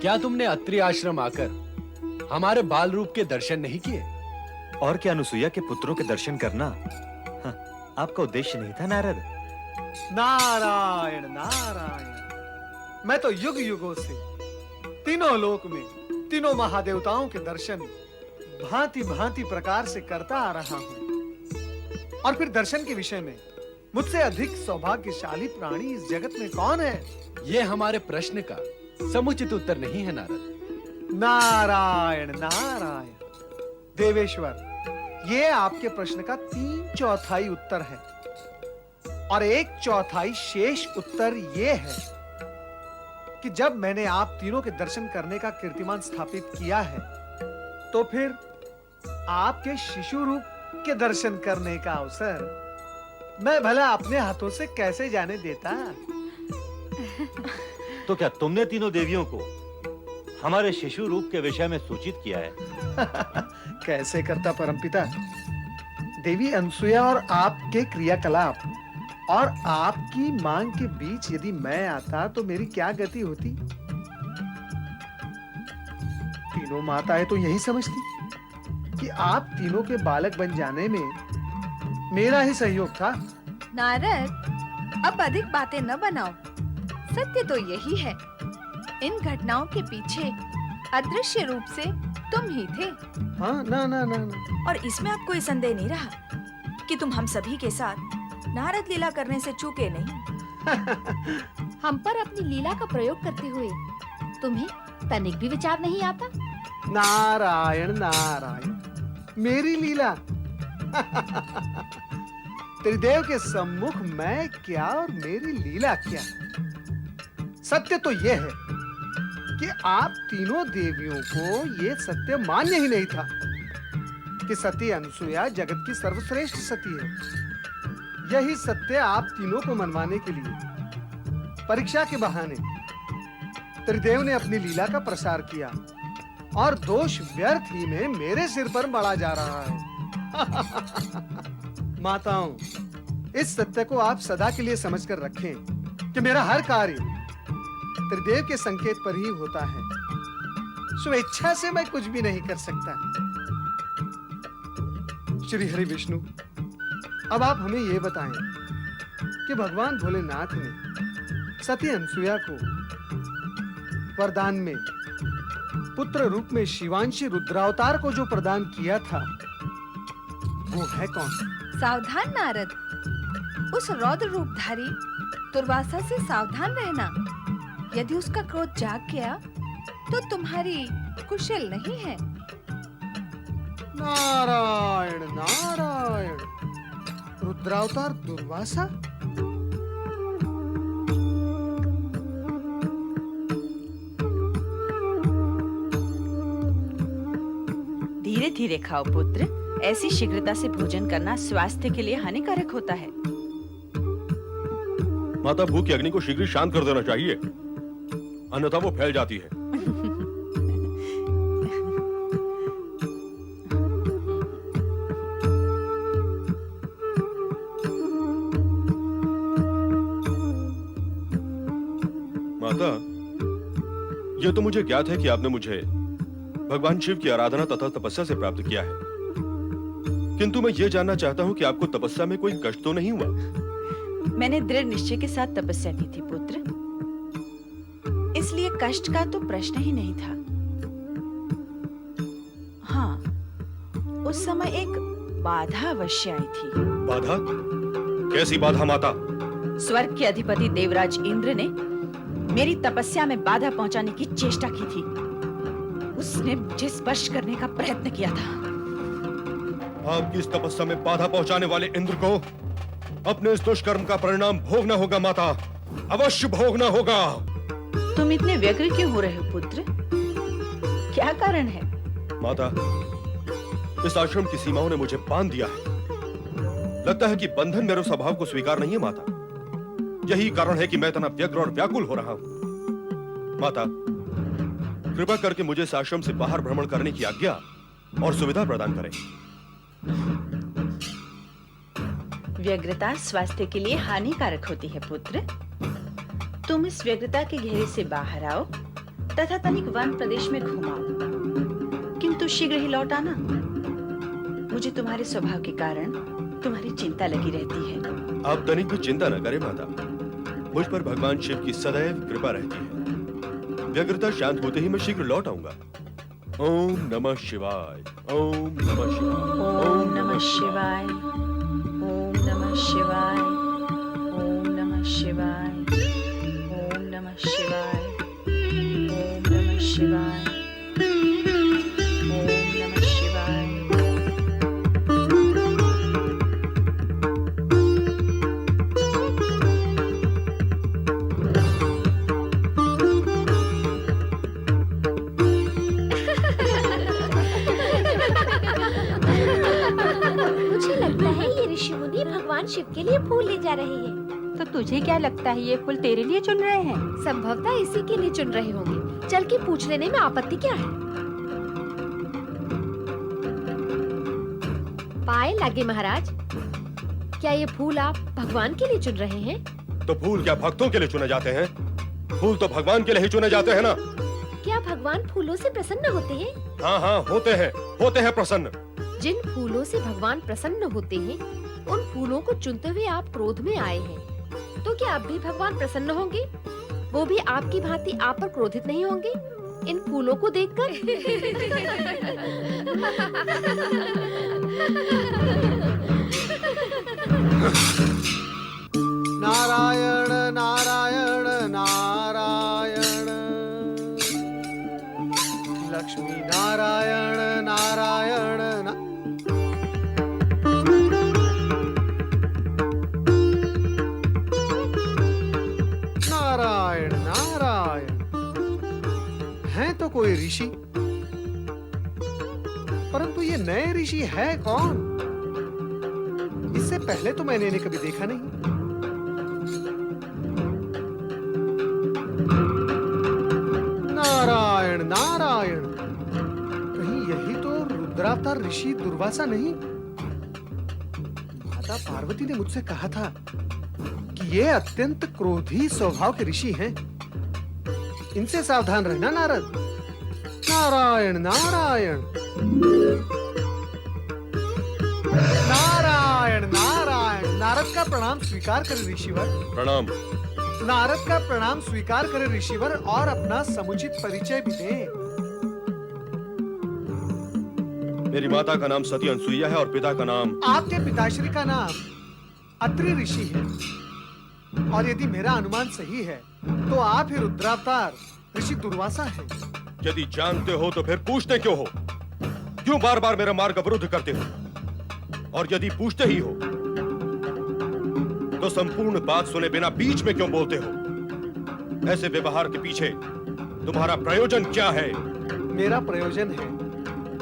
क्या तुमने अत्रि आश्रम आकर हमारे बाल रूप के दर्शन नहीं किए? और क्या अनुसुईया के पुत्रों के दर्शन करना आपका उद्देश्य नहीं था नारद? नारायण नारायण, मैं तो युग युगों से तीनों लोक में तीनों महादेवताओं के दर्शन भांति भांति प्रकार से करता आ रहा हूं। और फिर दर्शन के विषय में मुझसे अधिक सौभाग्यशाली प्राणी इस जगत में कौन है? ये हमारे प्रश्न का समुचित उत्तर नहीं है नारद। नारायण नारायण, देवेश्वर, ये आपके प्रश्न का 3/4 उत्तर है, और 1/4 शेष उत्तर ये है कि जब मैंने आप तीनों के दर्शन करने का कीर्तिमान स्थापित किया है, तो फिर आपके शिशु रूप के दर्शन करने का अवसर मैं भला अपने हाथों से कैसे जाने देता? तो क्या तुमने तीनों देवियों को हमारे शिशु रूप के विषय में सूचित किया है? कैसे करता परमपिता? देवी अनसुया और आपके क्रियाकलाप और आपकी मांग के बीच यदि मैं आता तो मेरी क्या गति होती? तीनों माताएं तो यही समझती कि आप तीनों के बालक बन जाने में मेरा ही सहयोग था। नारद, अब अधिक बातें न बनाओ। सत्य तो यही है, इन घटनाओं के पीछे अदृश्य रूप से तुम ही थे। हाँ, ना ना ना ना। और इसमें अब कोई संदेह नहीं रहा कि तुम हम सभी के साथ नारद लीला करने से चूके नहीं। हम पर अपनी लीला का प्रयोग करते हुए तुम्हें तनिक भी विचार नहीं आता? नारायण नारायण, मेरी लीला? त्रिदेव के सम्मुख मैं क्या और मेरी लीला क्या? सत्य तो यह है कि आप तीनों देवियों को यह सत्य मान्य ही नहीं था कि सती अनसुया जगत की सर्वश्रेष्ठ सती है। यही सत्य आप तीनों को मनवाने के लिए परीक्षा के बहाने त्रिदेव ने अपनी लीला का प्रसार किया, और दोष व्यर्थ ही में मेरे सिर पर मढ़ा जा रहा है। माताओं, इस सत्य को आप सदा के लिए समझकर रखें कि मेरा हर कार्य त्रिदेव के संकेत पर ही होता है। स्वेच्छा से मैं कुछ भी नहीं कर सकता। श्री हरि विष्णु, अब आप हमें यह बताएं कि भगवान भोलेनाथ ने सती अनसुया को वरदान में पुत्र रूप में शिवांशी रुद्रावतार को जो प्रदान किया था वो है कौन? सावधान नारद, उस रौद्र रूपधारी दुर्वासा से सावधान रहना। यदि उसका क्रोध जाग गया तो तुम्हारी कुशल नहीं है। नारायण नारायण, रुद्रावतार दुर्वासा? धीरे धीरे खाओ पुत्र, ऐसी शीघ्रता से भोजन करना स्वास्थ्य के लिए हानिकारक होता है। माता, भूख की अग्नि को शीघ्र शांत कर देना चाहिए, अन्यथा वो फैल जाती है। माता, यह तो मुझे ज्ञात है कि आपने मुझे भगवान शिव की आराधना तथा तपस्या से प्राप्त किया है, किंतु मैं ये जानना चाहता हूँ कि आपको तपस्या में कोई कष्ट तो नहीं हुआ? मैंने दृढ़ निश्चय के साथ तपस्या की थी पुत्र, इसलिए कष्ट का तो प्रश्न ही नहीं था। हाँ, उस समय एक बाधा अवश्य आई थी। बाधा? कैसी बाधा माता? स्वर्ग के अधिपति देवराज इंद्र ने मेरी तपस्या में बाधा पहुंचाने की चेष्टा की थी। उसने मुझे स्पर्श करने का प्रयत्न किया था। आपकी इस तपस्या में बाधा पहुंचाने वाले इंद्र को अपने इस दुष्कर्म का परिणाम भोगना होगा माता, अवश्य भोगना होगा। तुम इतने व्यग्र क्यों हो रहे हो पुत्र? क्या कारण है? माता, इस आश्रम की सीमाओं ने मुझे बांध दिया है। लगता है कि बंधन मेरे स्वभाव को स्वीकार नहीं है माता। यही कारण है कि मैं इतना व्यग्र और व्याकुल हो रहा हूं। माता, कृपा करके मुझे इस आश्रम से बाहर भ्रमण करने की आज्ञा और सुविधा प्रदान करें। व्यग्रता स्वास्थ्य के लिए हानिकारक होती है पुत्र। तुम इस व्यग्रता के घेरे से बाहर आओ तथा तनिक वन प्रदेश में घुमाओ, किंतु शीघ्र ही लौट आना। मुझे तुम्हारे स्वभाव के कारण तुम्हारी चिंता लगी रहती है। आप तनिक भी चिंता न करें माता, मुझ पर भगवान शिव की सदैव कृपा रहती है। व्यग्रता शांत होते ही मैं शीघ्र लौट आऊंगा। ओम नमः शिवाय, ओम नमः शिवाय, ओम नमः शिवाय, ओम नमः शिवाय, ओम नमः शिवाय, ओम नमः शिवाय, ओम नमः शिवाय, ओम नमः शिवाय। मुझे लगता है ये ऋषि मुनि भगवान शिव के लिए फूल ले जा रहे हैं। तो तुझे क्या लगता है ये फूल तेरे लिए चुन रहे हैं? संभवतः इसी के लिए चुन रहे होंगे। चल के पूछ लेने में आपत्ति क्या है? पाए लागे महाराज, क्या ये फूल आप भगवान के लिए चुन रहे हैं? तो फूल क्या भक्तों के लिए चुने जाते हैं? फूल तो भगवान के लिए ही चुने जाते हैं ना। क्या भगवान फूलों से प्रसन्न होते हैं? हाँ हाँ, होते हैं प्रसन्न। जिन फूलों से भगवान प्रसन्न होते हैं, उन फूलों को चुनते हुए आप क्रोध में आए हैं, तो क्या अब भी भगवान प्रसन्न होंगे? वो भी आपकी भांति आप पर क्रोधित नहीं होंगे इन फूलों को देखकर? नारायण नारायण नारायण, लक्ष्मी नारायण नारायण ना... नारायण नारायण, हैं तो कोई ऋषि, परंतु ये नए ऋषि है कौन? इससे पहले तो मैंने इन्हें कभी देखा नहीं। नारायण नारायण, कहीं यही तो रुद्रावतार ऋषि दुर्वासा नहीं? माता पार्वती ने मुझसे कहा था कि ये अत्यंत क्रोधी स्वभाव के ऋषि हैं, इनसे सावधान रहना नारद। नारायण नारायण नारायण नारायण, नारद का प्रणाम स्वीकार करें ऋषिवर। प्रणाम। नारद का प्रणाम स्वीकार करें ऋषिवर और अपना समुचित परिचय भी दें। मेरी माता का नाम सती अनसुईया है और पिता का नाम आपके पिताश्री का नाम अत्रि ऋषि है और यदि मेरा अनुमान सही है तो आप ही रुद्रावतार ऋषि दुर्वासा हैं। यदि जानते हो तो फिर पूछते क्यों हो? क्यों बार बार मेरा मार्ग अवरुद्ध करते हो? और यदि पूछते ही हो तो संपूर्ण बात सुने बिना बीच में क्यों बोलते हो? ऐसे व्यवहार के पीछे तुम्हारा प्रयोजन क्या है? मेरा प्रयोजन है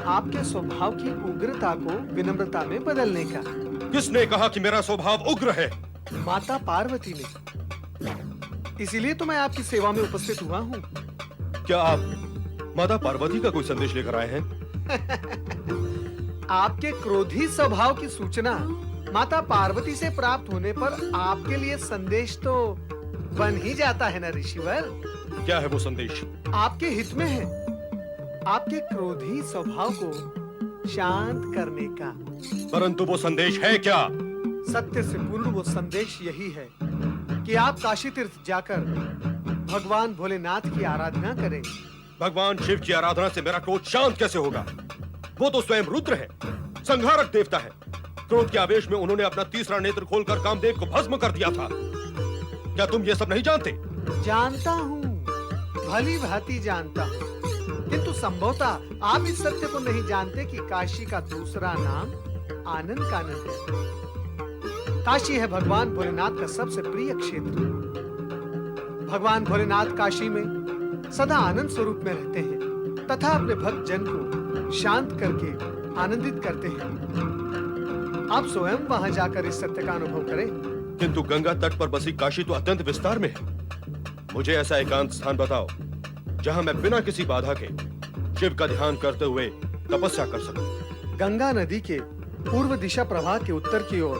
आपके स्वभाव की उग्रता को विनम्रता में बदलने का। किसने कहा कि मेरा स्वभाव उग्र है? माता पार्वती ने। इसीलिए तो मैं आपकी सेवा में उपस्थित हुआ हूँ। क्या आप माता पार्वती का कोई संदेश लेकर आए हैं? आपके क्रोधी स्वभाव की सूचना माता पार्वती से प्राप्त होने पर आपके लिए संदेश तो बन ही जाता है ना ऋषिवर। क्या है वो संदेश? आपके हित में है आपके क्रोधी स्वभाव को शांत करने का। परंतु वो संदेश है क्या? सत्य से पूर्ण वो संदेश यही है कि आप काशी तीर्थ जाकर भगवान भोलेनाथ की आराधना करें। भगवान शिव की आराधना से मेरा क्रोध शांत कैसे होगा? वो तो स्वयं रुद्र है, संहारक देवता है। क्रोध के आवेश में उन्होंने अपना तीसरा नेत्र खोलकर कामदेव को भस्म कर दिया था। क्या तुम ये सब नहीं जानते? जानता हूँ, भली भांति जानता हूँ, किंतु संभवतः आप इस सत्य को नहीं जानते कि काशी का दूसरा नाम आनंद कानन है। काशी है भगवान भोलेनाथ का सबसे प्रिय क्षेत्र। भगवान भोलेनाथ काशी में सदा आनंद स्वरूप में रहते हैं तथा अपने भक्त जन को शांत करके आनंदित करते हैं। आप स्वयं वहां जाकर इस सत्य का अनुभव करें। किंतु गंगा तट पर बसी काशी तो अत्यंत विस्तार में है। मुझे ऐसा एकांत स्थान बताओ जहां मैं बिना किसी बाधा के शिव का ध्यान करते हुए तपस्या कर सकूं। गंगा नदी के पूर्व दिशा प्रवाह के उत्तर की ओर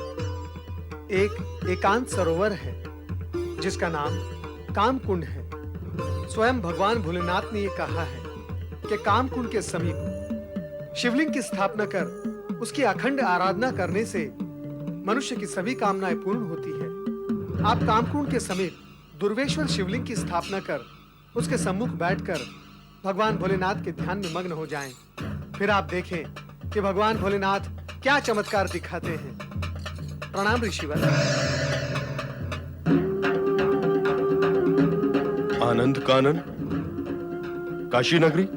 एक एकांत सरोवर है जिसका नाम कामकुंड है। स्वयं भगवान भोलेनाथ ने ये कहा है कि कामकुंड के समीप शिवलिंग की स्थापना कर उसकी अखंड आराधना करने से मनुष्य की सभी कामनाएं पूर्ण होती है। आप कामकुंड के समीप दुर्वेश्वर शिवलिंग की स्थापना कर उसके सम्मुख बैठकर भगवान भोलेनाथ के ध्यान में मग्न हो जाएं। फिर आप देखें कि भगवान भोलेनाथ क्या चमत्कार दिखाते हैं। प्रणाम ऋषिवर। आनंद कानन, काशी नगरी।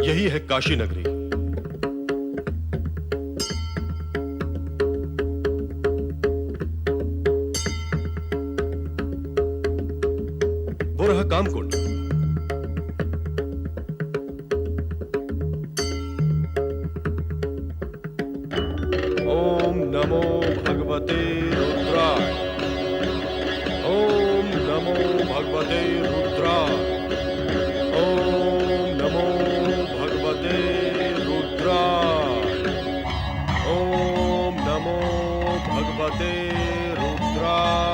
यही है काशी नगरी। वो रहा कामकुंड। ओम नमो भगवते रुद्राय। ओम नमो भगवते रुद्राय। ओम नमो भगवते रुद्राय। ओम नमो भगवते रुद्राय।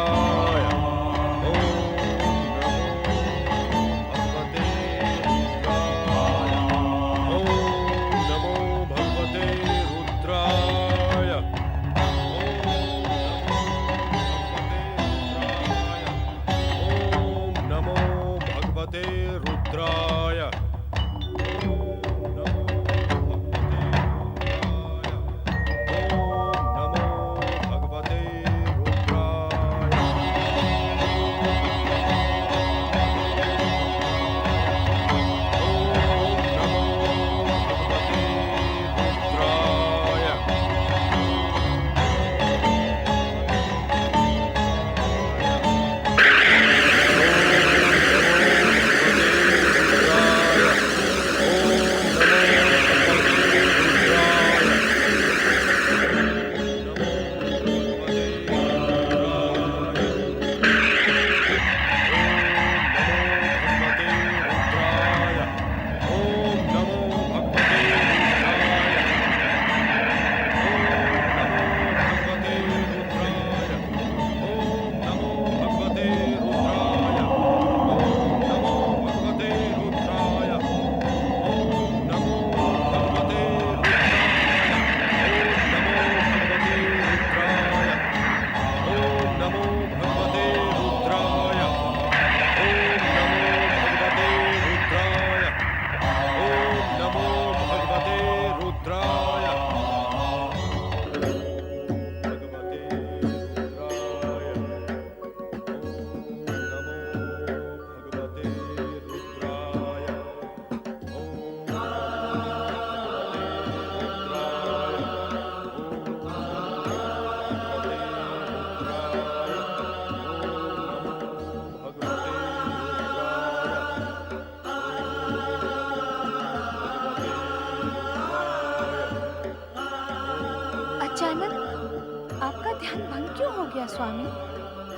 गया स्वामी?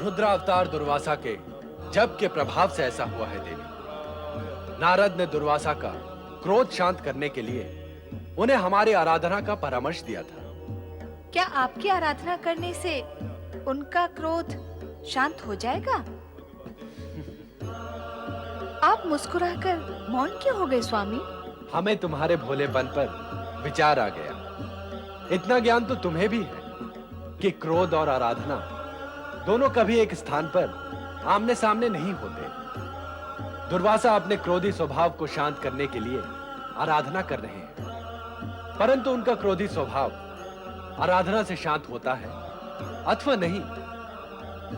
रुद्रावतार दुर्वासा के जप के प्रभाव से ऐसा हुआ है देवी। नारद ने दुर्वासा का क्रोध शांत करने के लिए उन्हें हमारी आराधना का परामर्श दिया था। क्या आपकी आराधना करने से उनका क्रोध शांत हो जाएगा? आप मुस्कुराकर मौन क्यों हो गए स्वामी? हमें तुम्हारे भोलेपन पर विचार आ गया। इतना ज्ञान तो तुम्हें भी है कि क्रोध और आराधना दोनों कभी एक स्थान पर आमने सामने नहीं होते। दुर्वासा अपने क्रोधी स्वभाव को शांत करने के लिए आराधना कर रहे हैं, परंतु उनका क्रोधी स्वभाव आराधना से शांत होता है अथवा नहीं,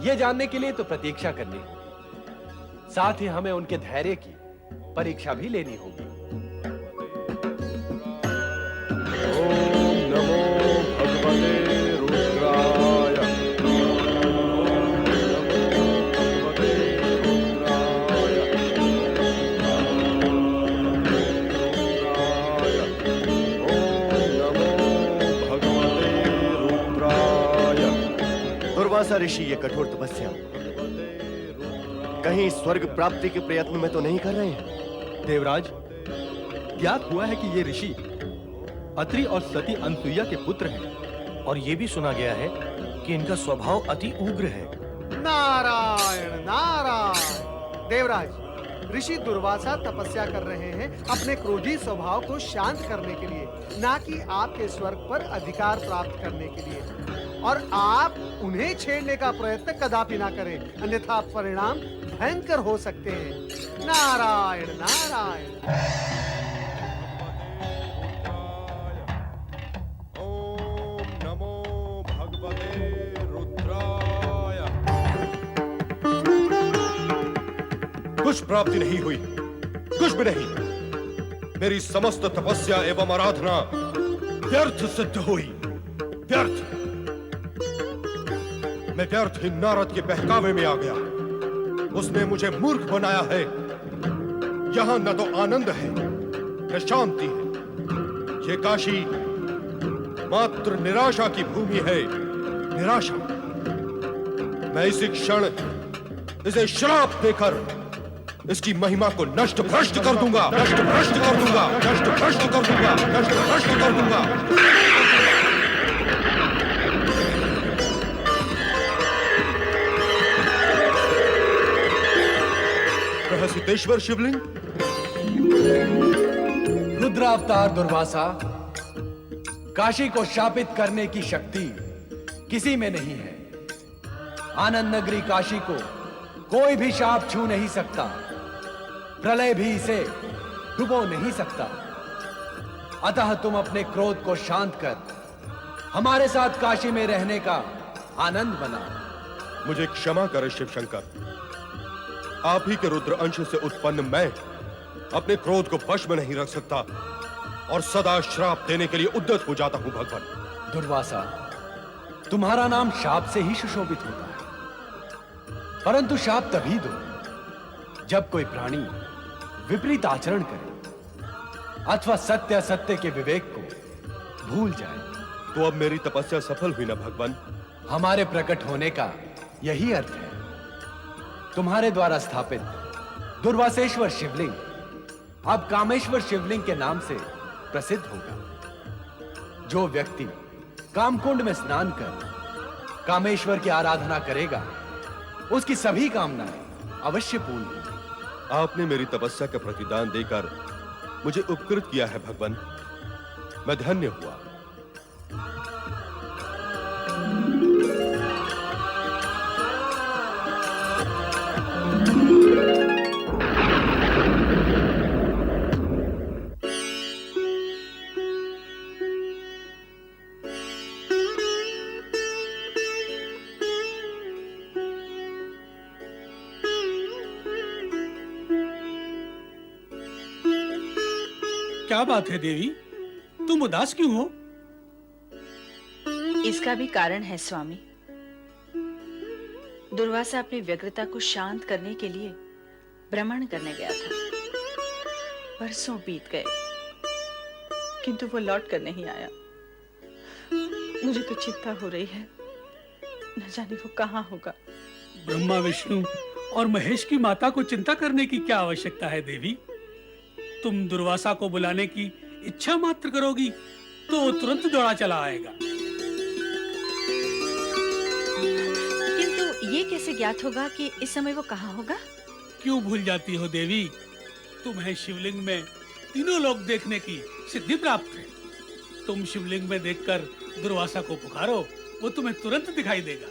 यह जानने के लिए तो प्रतीक्षा करनी होगी। साथ ही हमें उनके धैर्य की परीक्षा भी लेनी होगी। ओम नमो भगवते रुद्राय। दुर्वासा ऋषि ये कठोर तपस्या कहीं स्वर्ग प्राप्ति के प्रयत्न में तो नहीं कर रहे हैं? देवराज, ज्ञात हुआ है कि ये ऋषि अत्रि और सती अनसुईया के पुत्र हैं, और ये भी सुना गया है कि इनका स्वभाव अति उग्र है। नारायण नारायण। देवराज, ऋषि दुर्वासा तपस्या कर रहे हैं अपने क्रोधी स्वभाव को शांत करने के लिए, ना कि आपके स्वर्ग पर अधिकार प्राप्त करने के लिए। और आप उन्हें छेड़ने का प्रयत्न कदापि ना करें, अन्यथा परिणाम भयंकर हो सकते हैं। नारायण नारायण। ओम नमो भगवते रुद्राय। कुछ प्राप्ति नहीं हुई, कुछ भी नहीं। मेरी समस्त तपस्या एवं आराधना व्यर्थ सिद्ध हुई, व्यर्थ। मैं व्यर्थ ही नारद के बहकावे में आ गया। उसने मुझे मूर्ख बनाया है। यहां न तो आनंद है न शांति है। ये काशी मात्र निराशा की भूमि है, निराशा। मैं इसी क्षण इसे श्राप देकर इसकी महिमा को नष्ट भ्रष्ट कर दूंगा, नष्ट भ्रष्ट कर दूंगा, नष्ट भ्रष्ट कर दूंगा, नष्ट भ्रष्ट कर दूंगा। सिद्धेश्वर शिवलिंग। रुद्रावतार दुर्वासा, काशी को शापित करने की शक्ति किसी में नहीं है। आनंद नगरी काशी को कोई भी शाप छू नहीं सकता, प्रलय भी इसे डुबो नहीं सकता। अतः तुम अपने क्रोध को शांत कर हमारे साथ काशी में रहने का आनंद बनाओ। मुझे क्षमा करें शिव शंकर। आप ही के रुद्र अंश से उत्पन्न मैं अपने क्रोध को वश में नहीं रख सकता और सदा श्राप देने के लिए उद्यत हो जाता हूं भगवान। दुर्वासा, तुम्हारा नाम शाप से ही सुशोभित होता है, परंतु शाप तभी दो जब कोई प्राणी विपरीत आचरण करे अथवा सत्य असत्य के विवेक को भूल जाए। तो अब मेरी तपस्या सफल हुई ना भगवान? हमारे प्रकट होने का यही अर्थ है। तुम्हारे द्वारा स्थापित दुर्वासेश्वर शिवलिंग अब कामेश्वर शिवलिंग के नाम से प्रसिद्ध होगा। जो व्यक्ति कामकुंड में स्नान कर कामेश्वर की आराधना करेगा, उसकी सभी कामनाएं अवश्य पूर्ण होंगी। आपने मेरी तपस्या का प्रतिदान देकर मुझे उपकृत किया है भगवान, मैं धन्य हुआ। क्या बात है देवी, तुम उदास क्यों हो? इसका भी कारण है स्वामी। दुर्वासा अपनी व्यग्रता को शांत करने के लिए भ्रमण करने गया था। बरसों बीत गए किंतु वो लौट कर नहीं आया। मुझे तो चिंता हो रही है न जाने वो कहाँ होगा। ब्रह्मा विष्णु और महेश की माता को चिंता करने की क्या आवश्यकता है देवी? तुम दुर्वासा को बुलाने की इच्छा मात्र करोगी तो वो तुरंत दौड़ा चला आएगा। किंतु ये कैसे ज्ञात होगा कि इस समय वो कहाँ होगा? क्यों भूल जाती हो देवी? तुम्हें शिवलिंग में तीनों लोग देखने की सिद्धि प्राप्त है। तुम शिवलिंग में देखकर दुर्वासा को पुकारो, वो तुम्हें तुरंत दिखाई देगा।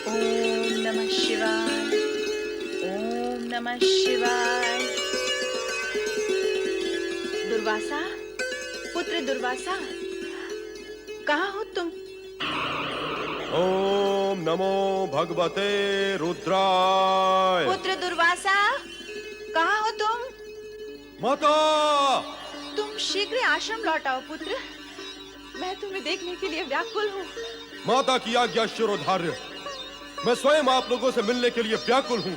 ओम नमः शिवाय, ओम नमः शिवाय। दुर्वासा, पुत्र दुर्वासा, कहाँ हो तुम? ओम नमो भगवते रुद्राय। पुत्र दुर्वासा, कहाँ हो तुम? माता! तुम शीघ्र आश्रम लौट आओ पुत्र। मैं तुम्हें देखने के लिए व्याकुल हूँ। माता की आज्ञा शिरोधार्य। मैं स्वयं आप लोगों से मिलने के लिए व्याकुल हूँ।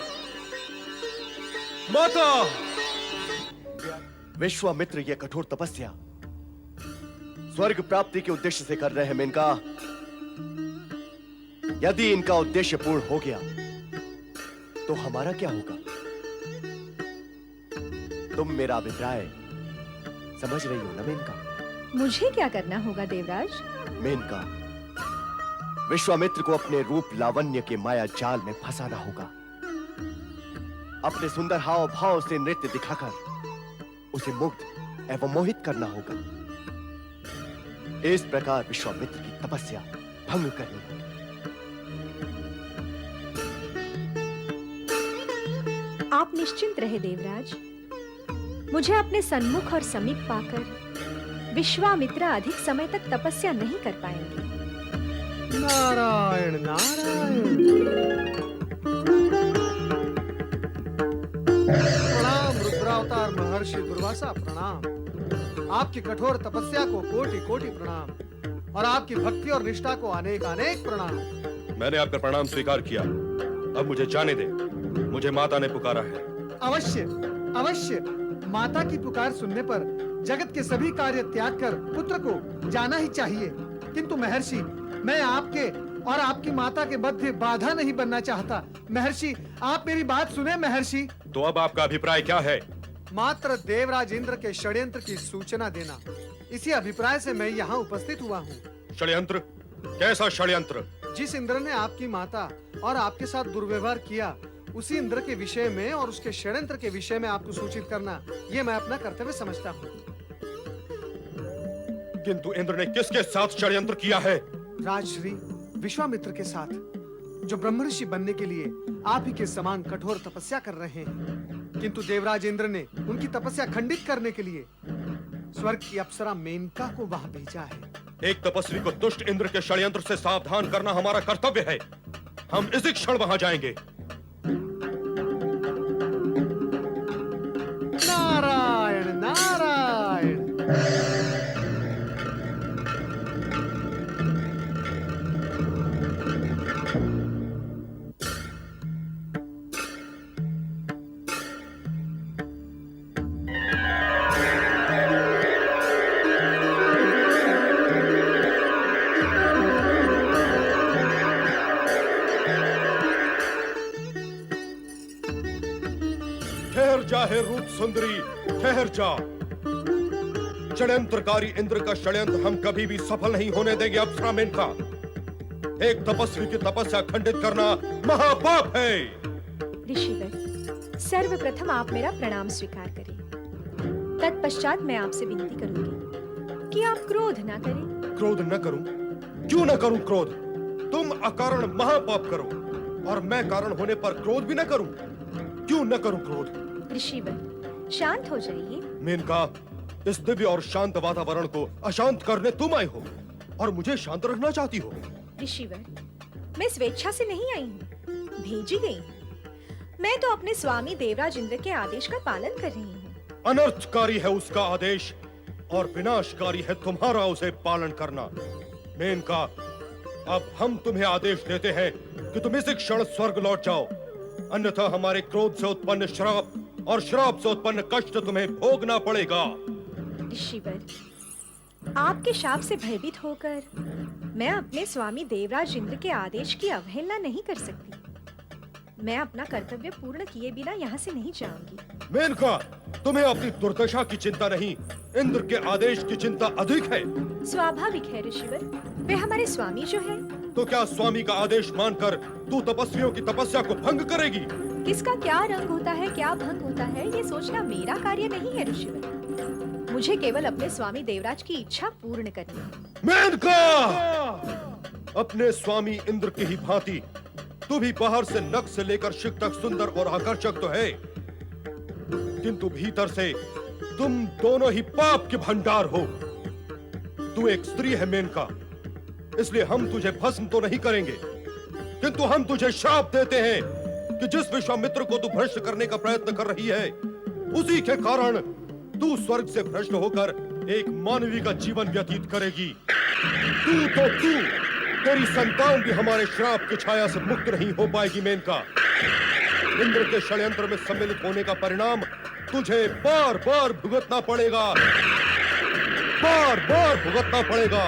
माता! विश्वामित्र ये कठोर तपस्या स्वर्ग प्राप्ति के उद्देश्य से कर रहे हैं मेनका। यदि इनका उद्देश्य पूर्ण हो गया तो हमारा क्या होगा? तुम मेरा अभिप्राय समझ रही हो ना मेनका? मुझे क्या करना होगा देवराज? मेनका, विश्वामित्र को अपने रूप लावण्य के माया जाल में फंसाना होगा। अपने सुंदर हाव भाव से नृत्य दिखाकर उसे मुग्ध एवं मोहित करना होगा। इस प्रकार विश्वामित्र की तपस्या भंग करनी होगी। आप निश्चिंत रहे देवराज। मुझे अपने सन्मुख और समीप पाकर विश्वामित्र अधिक समय तक तपस्या नहीं कर पाएंगे। नारायण नारायण। प्रणाम रुद्रावतार महर्षि दुर्वासा, प्रणाम। आपकी कठोर तपस्या को कोटि कोटि प्रणाम और आपकी भक्ति और निष्ठा को अनेक अनेक प्रणाम। मैंने आपका प्रणाम स्वीकार किया। अब मुझे जाने दे। मुझे माता ने पुकारा है। अवश्य अवश्य। माता की पुकार सुनने पर जगत के सभी कार्य त्याग कर पुत्र को जाना ही चाहिए। किंतु महर्षि, मैं आपके और आपकी माता के मध्य बाधा नहीं बनना चाहता। महर्षि, आप मेरी बात सुने महर्षि। तो अब आपका अभिप्राय क्या है? मात्र देवराज इंद्र के षड्यंत्र की सूचना देना, इसी अभिप्राय से मैं यहाँ उपस्थित हुआ हूँ। षड्यंत्र? कैसा षड्यंत्र? जिस इंद्र ने आपकी माता और आपके साथ दुर्व्यवहार किया, उसी इंद्र के विषय में और उसके षड्यंत्र के विषय में आपको सूचित करना, ये मैं अपना कर्तव्य समझता हूँ। किंतु इंद्र ने किसके साथ षड्यंत्र किया है? राजश्री विश्वामित्र के साथ, जो ब्रह्मर्षि बनने के लिए आप ही के समान कठोर तपस्या कर रहे हैं। किंतु देवराज इंद्र ने उनकी तपस्या खंडित करने के लिए स्वर्ग की अप्सरा मेनका को वहां भेजा है। एक तपस्वी को दुष्ट इंद्र के षड्यंत्र से सावधान करना हमारा कर्तव्य है। हम इसी क्षण वहां जाएंगे। नारायण नारायण। ठहर जा हे रूप सुंदरी, ठहर जा। षड्यंत्रकारी इंद्र का षड्यंत्र हम कभी भी सफल नहीं होने देंगे। अप्सरा मेनका, एक तपस्वी की तपस्या खंडित करना महापाप है। ऋषिवर, सर्वप्रथम आप मेरा प्रणाम स्वीकार करें। तत्पश्चात मैं आपसे विनती करूंगी कि आप क्रोध ना करें। क्रोध न करूं? क्यों न करूं क्रोध? तुम अकारण महापाप करो और मैं कारण होने पर क्रोध भी न करूं। क्यों न करूं क्रोध? ऋषिवर, शांत हो जाइए। मेनका, इस दिव्य और शांत वातावरण को अशांत करने तुम आई हो और मुझे शांत रखना चाहती हो। ऋषिवर, मैं स्वेच्छा से नहीं आई हूँ, भेजी गई हूँ। मैं तो अपने स्वामी देवराज इंद्र के आदेश का पालन कर रही हूँ। अनर्थकारी है उसका आदेश और विनाशकारी है तुम्हारा उसे पालन करना। मेनका, अब हम तुम्हें आदेश देते हैं कि तुम इसी क्षण स्वर्ग लौट जाओ, अन्यथा हमारे क्रोध से उत्पन्न श्राप और श्राप से उत्पन्न कष्ट तुम्हें भोगना पड़ेगा। ऋषिवर, आपके शाप से भयभीत होकर मैं अपने स्वामी देवराज इंद्र के आदेश की अवहेलना नहीं कर सकती। मैं अपना कर्तव्य पूर्ण किए बिना यहाँ से नहीं जाऊंगी। मेनका, तुम्हें अपनी दुर्दशा की चिंता नहीं, इंद्र के आदेश की चिंता अधिक है। स्वाभाविक है ऋषिवर, वे हमारे स्वामी जो है। तो क्या स्वामी का आदेश मानकर तू तपस्वियों की तपस्या को भंग करेगी? किसका क्या रंग होता है, क्या भंग होता है, ये सोचना मेरा कार्य नहीं है ऋषिवर। मुझे केवल अपने स्वामी देवराज की इच्छा पूर्ण करनी है। मेनका, अपने स्वामी इंद्र की ही भांति तू भी बाहर से नख से लेकर शिख तक सुंदर और आकर्षक तो है, किंतु भीतर से तुम दोनों ही पाप के भंडार हो। तू एक स्त्री है मेनका, इसलिए हम तुझे भस्म तो नहीं करेंगे, किंतु हम तुझे श्राप देते हैं कि जिस विश्वामित्र को तू भ्रष्ट करने का प्रयत्न कर रही है, उसी के कारण तू स्वर्ग से भ्रष्ट होकर एक मानवी का जीवन व्यतीत करेगी। तू तेरी संतान भी हमारे श्राप की छाया से मुक्त नहीं हो पाएगी मेनका। इंद्र के षड्यंत्र में सम्मिलित होने का परिणाम तुझे बार बार भुगतना पड़ेगा, बार बार भुगतना पड़ेगा।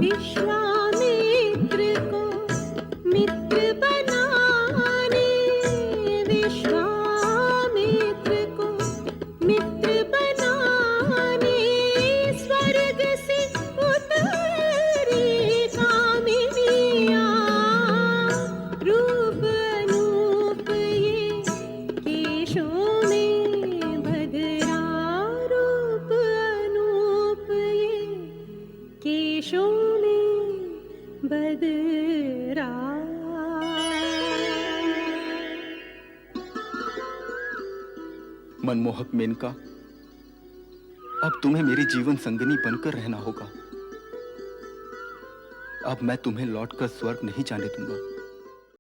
विश्वामित्र को मित्र बनाने, विश्वामित्र को मित्र बनाने स्वर्ग से उतरी कामिनिया। रूप अनूप ये केशों में बदरा, रूप अनूप ये केशों में बदरा। मनमोहक मेनका, अब तुम्हें मेरी जीवन संगिनी बनकर रहना होगा। अब मैं तुम्हें लौटकर स्वर्ग नहीं जाने दूंगा।